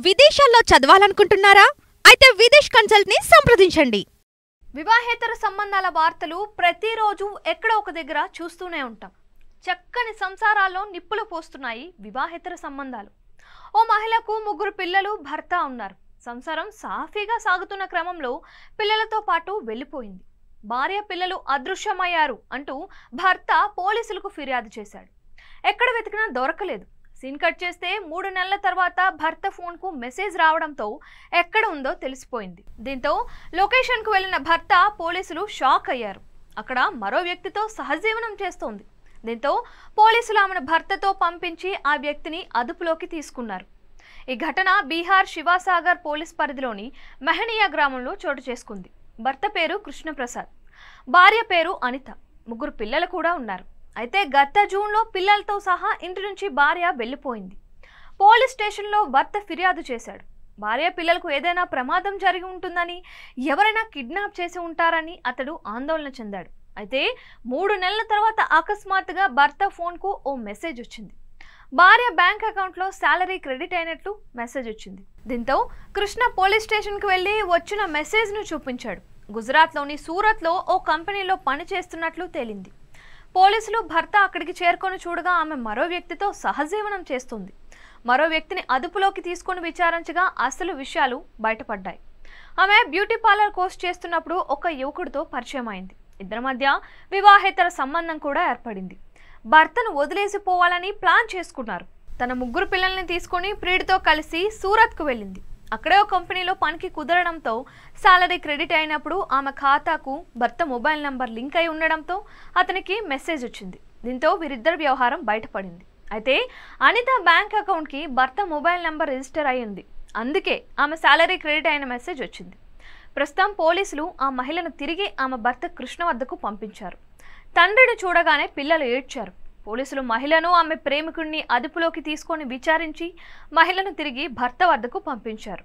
విదేశాల్లో చదవాలనుకుంటున్నారా? అయితే విదేశ్ కన్సల్ట్ ని సంప్రదించండి. వివాహేతర సంబంధాల వార్తలు ప్రతిరోజు ఎక్కడో ఒక దగ్గర చూస్తూనే ఉంటాం. చక్కని సంసారాల్లో నిప్పులు పోస్తున్నాయి వివాహేతర సంబంధాలు. ఓ మహిళకు 3 పిల్లలు, భర్త ఉన్నారు. సంసారం సాఫీగా సాగుతున్న క్రమంలో పిల్లలతో పాటు వెళ్ళిపోయింది. భార్య, పిల్లలు అదృశ్యమయ్యారు అంటూ భర్త పోలీసులకు ఫిర్యాదు చేశాడు. ఎక్కడ వెతికినా దొరకలేదు. సీన్ కట్ చేస్తే 3 నెలల తర్వాత భర్త ఫోన్కు మెసేజ్ రావడంతో ఎక్కడ ఉందో తెలిసిపోయింది. దీంతో లొకేషన్కు వెళ్లిన భర్త పోలీసులు షాక్ అయ్యారు. అక్కడ మరో వ్యక్తితో సహజీవనం చేస్తోంది. దీంతో పోలీసులు ఆమెను భర్తతో పంపించి ఆ వ్యక్తిని అదుపులోకి తీసుకున్నారు. ఈ ఘటన బీహార్ శివసాగర్ పోలీస్ పరిధిలోని మెహనియా గ్రామంలో చోటు చేసుకుంది. భర్త పేరు కృష్ణప్రసాద్, భార్య పేరు అనిత, 3 పిల్లలు కూడా ఉన్నారు. అయితే గత జూన్లో పిల్లలతో సహా ఇంటి నుంచి భార్య వెళ్ళిపోయింది. పోలీస్ స్టేషన్లో భర్త ఫిర్యాదు చేశాడు. భార్య, పిల్లలకు ఏదైనా ప్రమాదం జరిగి ఉంటుందని, ఎవరైనా కిడ్నాప్ చేసి ఉంటారని అతడు ఆందోళన చెందాడు. అయితే 3 నెలల తర్వాత అకస్మాత్తుగా భర్త ఫోన్కు ఓ మెసేజ్ వచ్చింది. భార్య బ్యాంక్ అకౌంట్లో శాలరీ క్రెడిట్ అయినట్లు మెసేజ్ వచ్చింది. దీంతో కృష్ణ పోలీస్ స్టేషన్కి వెళ్ళి వచ్చిన మెసేజ్ను చూపించాడు. గుజరాత్లోని సూరత్లో ఓ కంపెనీలో పని చేస్తున్నట్లు తేలింది. పోలీసులు భర్త అక్కడికి చేరుకొని చూడగా ఆమె మరో వ్యక్తితో సహజీవనం చేస్తుంది. మరో వ్యక్తిని అదుపులోకి తీసుకొని విచారించగా అసలు విషయాలు బయటపడ్డాయి. ఆమె బ్యూటీ పార్లర్ కోర్స్ చేస్తున్నప్పుడు ఒక యువకుడితో పరిచయం అయింది. ఇద్దరి మధ్య వివాహేతర సంబంధం కూడా ఏర్పడింది. భర్తను వదిలేసిపోవాలని ప్లాన్ చేసుకున్నారు. తన 3 పిల్లల్ని తీసుకుని ప్రియుడితో కలిసి సూరత్కు వెళ్ళింది. అక్కడే ఒక కంపెనీలో పనికి కుదరడంతో సాలరీ క్రెడిట్ అయినప్పుడు ఆమె ఖాతాకు భర్త మొబైల్ నంబర్ లింక్ అయి ఉండడంతో అతనికి మెసేజ్ వచ్చింది. దీంతో వీరిద్దరి వ్యవహారం బయటపడింది. అయితే అనిత బ్యాంక్ అకౌంట్కి భర్త మొబైల్ నంబర్ రిజిస్టర్ అయ్యింది. అందుకే ఆమె సాలరీ క్రెడిట్ అయిన మెసేజ్ వచ్చింది. ప్రస్తుతం పోలీసులు ఆ మహిళను తిరిగి ఆమె భర్త కృష్ణ వద్దకు పంపించారు. తండ్రిని చూడగానే పిల్లలు ఏడ్చారు. పోలీసులు మహిళను, ఆమె ప్రేమికుడిని అదుపులోకి తీసుకొని విచారించి మహిళను తిరిగి భర్త వద్దకు పంపించారు.